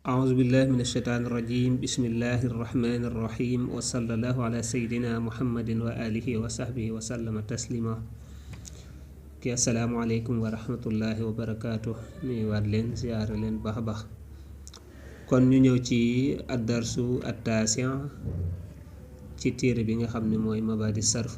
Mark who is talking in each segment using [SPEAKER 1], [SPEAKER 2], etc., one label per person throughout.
[SPEAKER 1] أعوذ بالله من الشيطان الرجيم بسم الله الرحمن الرحيم وصلى الله على سيدنا محمد وآله وصحبه وسلم تسليما ki asalaamaaleykum wa rahmatullahi wa barakaatu nuyu waat leen ziyaara leen baax a baax kon ñu ñëw ci ad-darsu at-taasi' ci téere bi nga xam ne mooy mabaadi sarf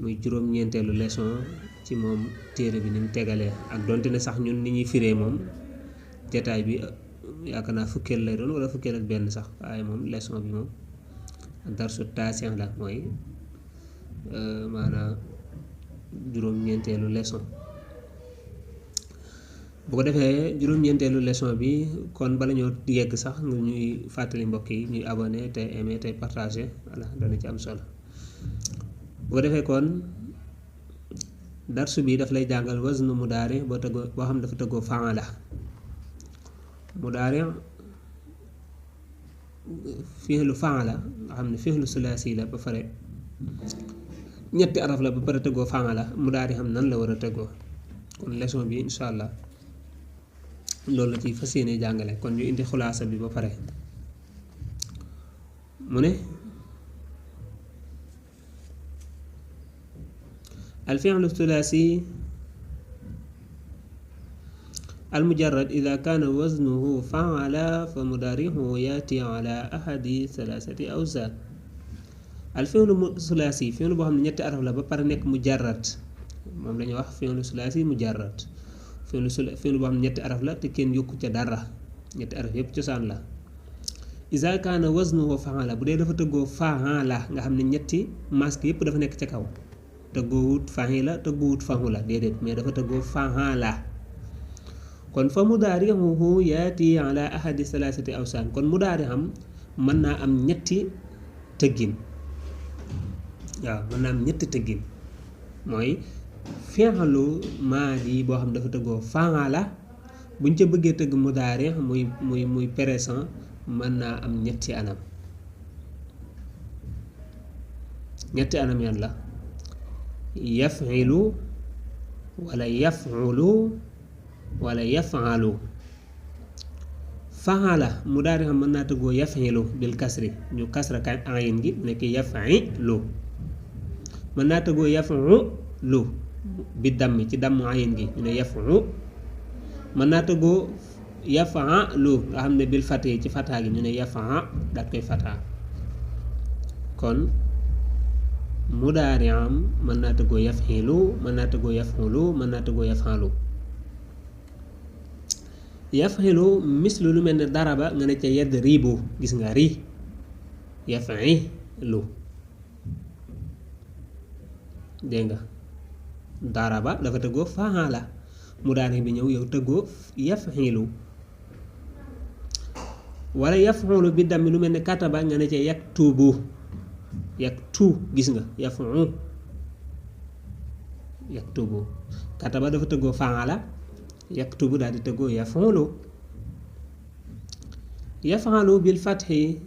[SPEAKER 1] muy juróom-ñeenteelu leçon ci moom téere bi ni mu tegalee ak donte ne sax ñun ni ñuy firee moom jataay bi yaakaar naa fukkeel lay doon wala fukkeel ak benn sax waaye moom leçon bi moom ad-darsu at-taasi' la mooy maanaam juróom-ñeenteelu leçon bu ko defee juróom-ñeenteelu leçon bi kon bala ñoo yegg sax nga ñuy fàttali mbokk yi ñuy abonné te aimé te partagé voilà dana ci am solo bu ko defee kon darsu bi daf lay jàngal waznu mudaari boo xam dafa tëggoo fa'ala mudaari fi'lu fa'ala nga xam ne fi'lu sulaasi la ba pare ñetti araf la ba pare tëggoo fa'ala mu daal di xam nan la war a tëggoo kon leçon bi insha allah loolu la ci fas yéene jàngale kon ñu indi xulaasa bi ba pare mu ne al fi'lu thulaasi al mujarrad idha kana waznuhu fa'ala fa mudaari'uhu yati ala ahadi thalathati awzan al fi'lu sulaasi fi'lu boo xam ne ñetti araf la ba pare nekk mujarrad moom lañuy wax fi'lu sulaasi mujarrad fi'lu boo xam ne ñetti araf la te kenn yokku ca dara ñetti araf yépp cosaan la iza kaana waznuhu fa'ala bu dee dafa tëggoo fa'ala nga xam ne ñetti masque yépp dafa nekk ca kaw tëggoowut fa'ila tëggoowut fa'ula déedéet mais dafa tëggoo fa'ala kon fa mudaari'uhu yaati ala ahadi thalathati awsaan kon mudaari'am mën naa am ñetti tëggin waaw mën naa am ñetti tëggin mooy fi'lu maadi boo xam dafa tëggoo fa'ala buñ ca bëggee tëgg mudaari muy présent mën naa am ñetti anam yan la yaf'ilu wala yaf'ulu wala yaf'alu fa'ala mudaari xam mën naa tëggoo yaf'ilu bil kasri ñu kasra ka ayin gi nekk yaf'ilu mën naa tëggoo yaf'ulu bi dammi ci damm ayin gi ñu ne yaf'u mën naa tëggoo yaf'alu nga xam ne bil fati ci fataa gi ñu ne yaf'a daat koy fataa kon mudaari am mën naa tëggoo yaf'ilu mën naa tëggoo yaf'ulu mën naa tëggoo yaf'alu yaf'ilu mislu lu mel ne daraba nga ne ca yadribu gis nga ri yaf'ilu dégg nga daraba dafa tëggoo fa'ala mudaari bi ñëw yow tëggoo yaf'ilu wala yaf'ulu bi dammi lu mel ne kataba nga ne ca yaktubu gis nga yaktubu kataba dafa tëggoo fa'ala yaktubu daal di tëggoo yaf'alu bil fathi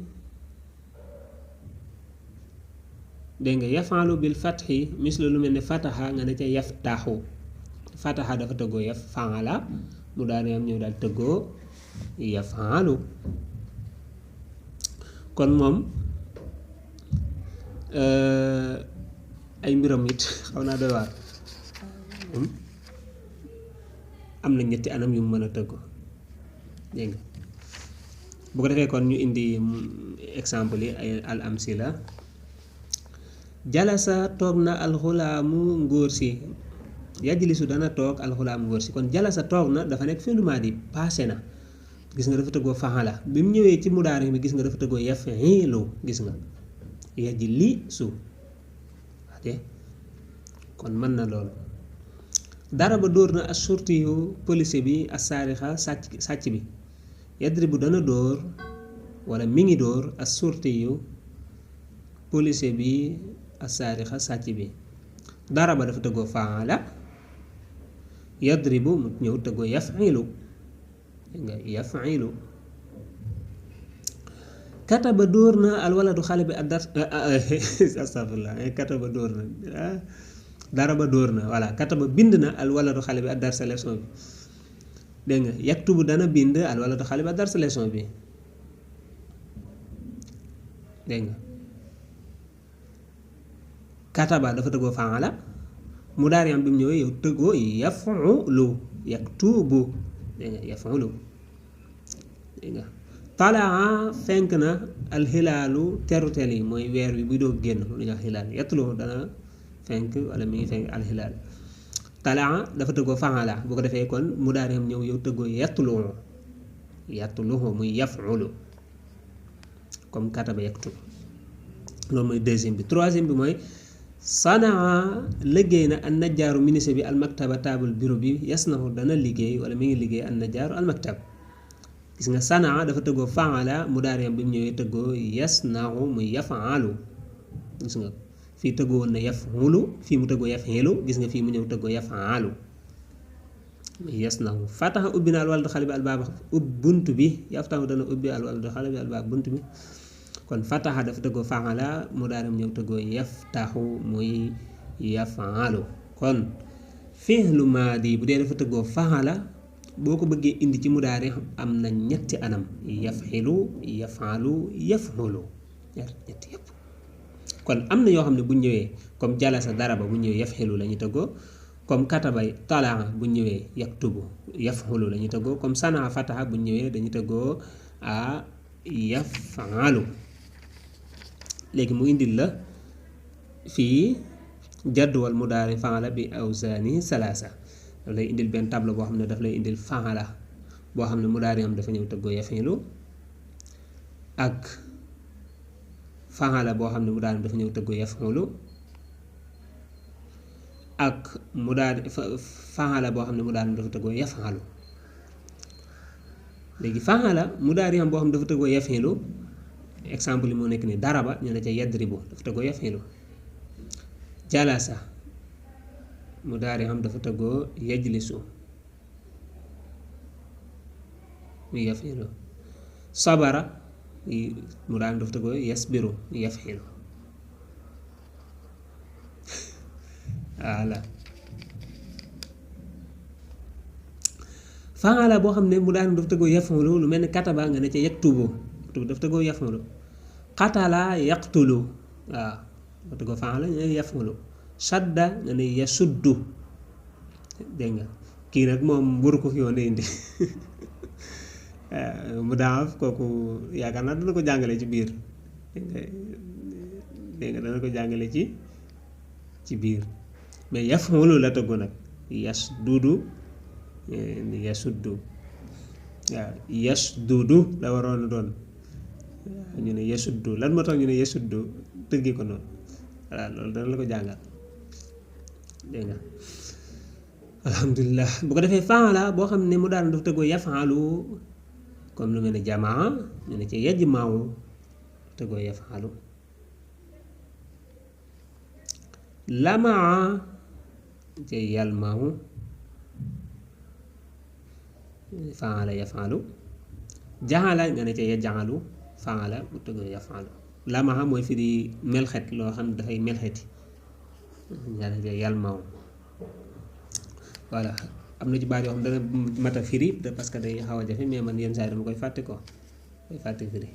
[SPEAKER 1] dégg nga yaf'alu bil fathi mislu lu mel ne fataha nga ne ca yaftahu fataha dafa tëggoo fa'ala mu daal di am ñëw daal tëggoo yaf'alu kon moom ay mbiram it xaw naa doy waar am na ñetti anam yu mu mën a tëggoo dégg nga bu ko defee kon ñu indi exemple yi ay al amsila jalasa toog na alxulaamu ngóor si yajlisu dana toog alxulaamu ngóor si kon jalasa toog na dafa nekk fi'lu maadi passé na gis nga dafa tëggoo fa'ala bi mu ñëwee ci mudaari bi gis nga dafa tëggoo yaf'ilu gis nga yajlisu kon mën na loolu daraba dóor na as-surti yu police bi as-saarixa sàcc bi yadribu dana dóor wala mi ngi dóor as-surti yu police bi as-saarixa sàcc bi daraba dafa tëggoo fa'ala yadribu mu ñëw tëggoo yaf'ilu nga yaf'ilu kataba dóor na alwaladu xale bi ad-dars astafurlah kataba dóor na daraba dóor na voilà kataba bind na alwaladu xale bi ad-darsa leçon bi dégg nga yaktubu dana bind al waladu xale ba dars leçon bi dégg nga kataba dafa tëggoo faala mudaari am bi mu ñëwee yow tëggoo yaf'ulu yaktubu dégg nga yaf'ulu dégg nga talaa fenk na alxilaalu teruteel yi mooy weer wi buy doog génn lu ñuy wax xilaal yetlu dana fenk wala mi ngi fenk alxilaal talaa dafa tëggoo faala bu ko defee kon mudaari am ñëw yow tëggoo yatluhu muy yaf'ulu comme kataba yaktub loolu mooy deuxième bi troisième bi mooy sanaa liggéey na an najjaaru ministre bi almaktaba table bureau bi yasnahu dana liggéey wala mi ngi liggéey an najjaaru almaktab gis nga sanaa dafa tëggoo faala mudaariyam bi mu ñëwee tëggoo yasnahu muy yaf'alu gis nga fii tëggoo woon na yaf'ulu fii mu tëggoo yaf'ilu gis nga fii mu ñëw tëggoo yaf'alu yasnahu fataha ubbi na alwaladu xale bi albaab bunt bi yaftahu dana ubbi alwaladu xale bi albaab bunt bi kon fataha dafa tëggoo faala mudaariyam ñëw tëggoo yaftahu muy yaf'alu kon fi'lu maadi bu dee dafa tëggoo faala boo ko bëggee indi ci mudaari am na ñetti anam yaf'ilu yaf'alu yaf'ulu ñetti yëpp kon am na yoo xam ne bu ñëwee comme jalasa daraba bu ñëwee yaf'ilu la ñu tëggoo comme kataba talaa bu ñëwee yaktubu yaf'ulu la ñu tëggoo comme sanaa fataha bu ñëwee dañu tëggoo a yaf'alu léegi mu indil la fii jadwal mudaari faala bi awzaani salaasa daf lay indil benn tableau boo xam ne daf lay indil faala boo xam ne mudaari am dafa ñëw tëggoo yafilu ak faala boo xam ne mudaari am dafa ñëw tëggoo yafulu ak mudaari faala boo xam ne mudaari am dafa tëggoo yafalu léegi faala mudaari am boo xam ne dafa tëggoo yafilu exemple yi moo nekk ni daraba ñu ne ca yadribu dafa tëggoo yafilu jalasa mudaari am dafa tëggoo yajlisu muy yafilu sabara mudaari am dafa tëggoo yasbiru yafilu voilà faala boo xam ne mudaari am dafa tëggoo yafilu lu mel ni kataba nga ne ca yaktubu dafa tëggoo yafilu qatala yaqtulu waaw dafa tëggoo faala ñu ne yafilu sadda nga ne yasuddu dégg nga kii nag moom waru ko fi woon indi mu daaf kooku yaakaar naa dana ko jàngale ci biir dégg nga dana ko jàngale ci biir mais yaf'ulu la tëggu nag yasdudu yasuddu waaw yasdudu la waroon a doon ñu ne yasuddu lan moo tax ñu ne yasuddu tëggi ko noonu voilà loolu dana la ko jàngal dégg nga alhamdulilah bu ko defee faala boo xam ne mu daan daf tëggoo yaf'alu comme lu mel ne jamaa ñu ne ci yajma'u tëggoo yaf'alu lamaa ci yalma'u faala yaf'alu jaxala nga ne ci yaj'alu faala bu tëggoo yaf'alu lamaa mooy firi melxet loo xam ne dafay melxeti yalma'u voilà am na ci baat yoo xam ne dana mat a firi parce que day xaw a jafe mais man yenn saa yi dama koy fàtte firi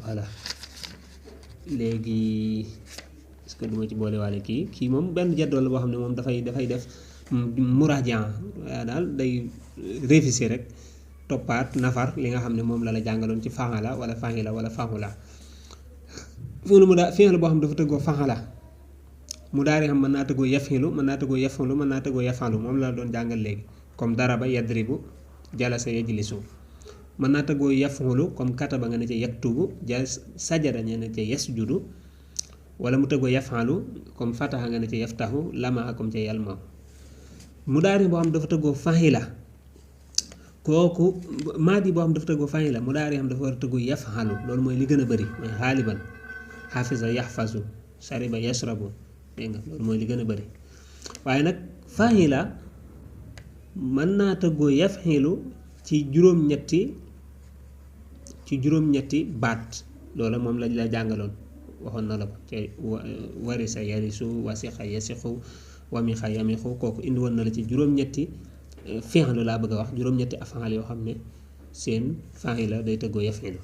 [SPEAKER 1] voilà léegi est-ce que duma ci boole waale kii moom benn jaddool la boo xam ne moom dafay def muraajan daal day réviser rek toppaat nafar li nga xam ne moom la jàngaloon ci faala wala fa'ila wala fa'ula fi'il boo xam ne dafa tëggoo faala mudaari xam mën naa tëggoo yafilu mën naa tëggoo yafulu mën naa tëggoo yafalu moom la doon jàngal léegi comme daraba yadribu jalasa yajlisu mën naa tëggoo yafulu comme kataba nga ne ca yaktubu sajada nga ne ca yasjudu wala mu tëggoo yafalu comme fataha nga ne ca yaftahu lamaa comme ca yalma mudaari boo xam dafa tëggoo fa'ila kooku maadi boo xam dafa tëggoo fa'ila mudaari xam dafa war a tëggoo yafalu loolu mooy li gën a bëri mooy xaaliban xaafisa yaxfazu shariba yashrabu dégg nga loolu mooy li gën a bëri waaye nag fa'ila mën naa tëggoo yaf'ilu ci juróom-ñetti baat loola moom lañ la jàngaloon waxoon na la ko ci warisa yarisu wasixa yasixu wamixa yamixu kooku indi woon na la ci juróom-ñetti fi'lu laa bëgg a wax juróom-ñetti afaal yoo xam ne seen faa'ila day tëggoo yaf'ilu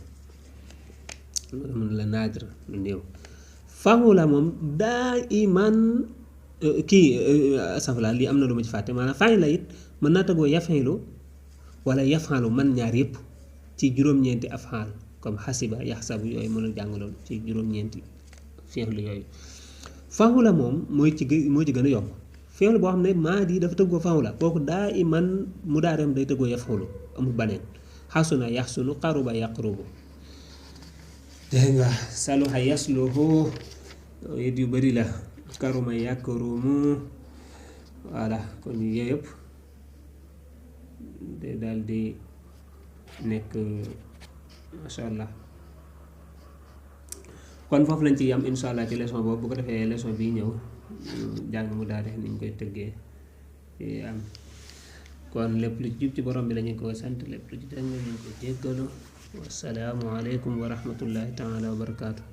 [SPEAKER 1] mun la naadir lu néew fa'ula moom daa iman kii safla lii am na lu ma ci fàtte maanaam faa'ila it mën naa tëggoo yaf'ilu wala yaf'alu man ñaar yëpp ci juróom-ñeenti afaal comme xasiba yaxsabu yooyu mën a jàngaloon ci juróom-ñeenti fi'lu yooyu fa'ula moom moo ci gën a yomb fi'lu boo xam ne maadi dafa tëggoo fa'ula kooku daa iman mudaareem day tëggoo yaf'ulu amul baneen xasuna yaxsunu qaruba yaqrubu dégg nga saluha yasluhu it yu bari la karuma yakrumu voilà kon yooyu yëpp de daal di nekk masha Allah kon foofu lañ ci yam insha Allah ci leçon boobu bu ko defee leçon bi ñëw jàng mu daal def niñ koy tëggee am kon lépp lu jub ci borom bi lañu ko sant lépp lu ci dëng ñu ko jéggalu wassalaamu aleykum wa rahmatullahi taala wa barakaatu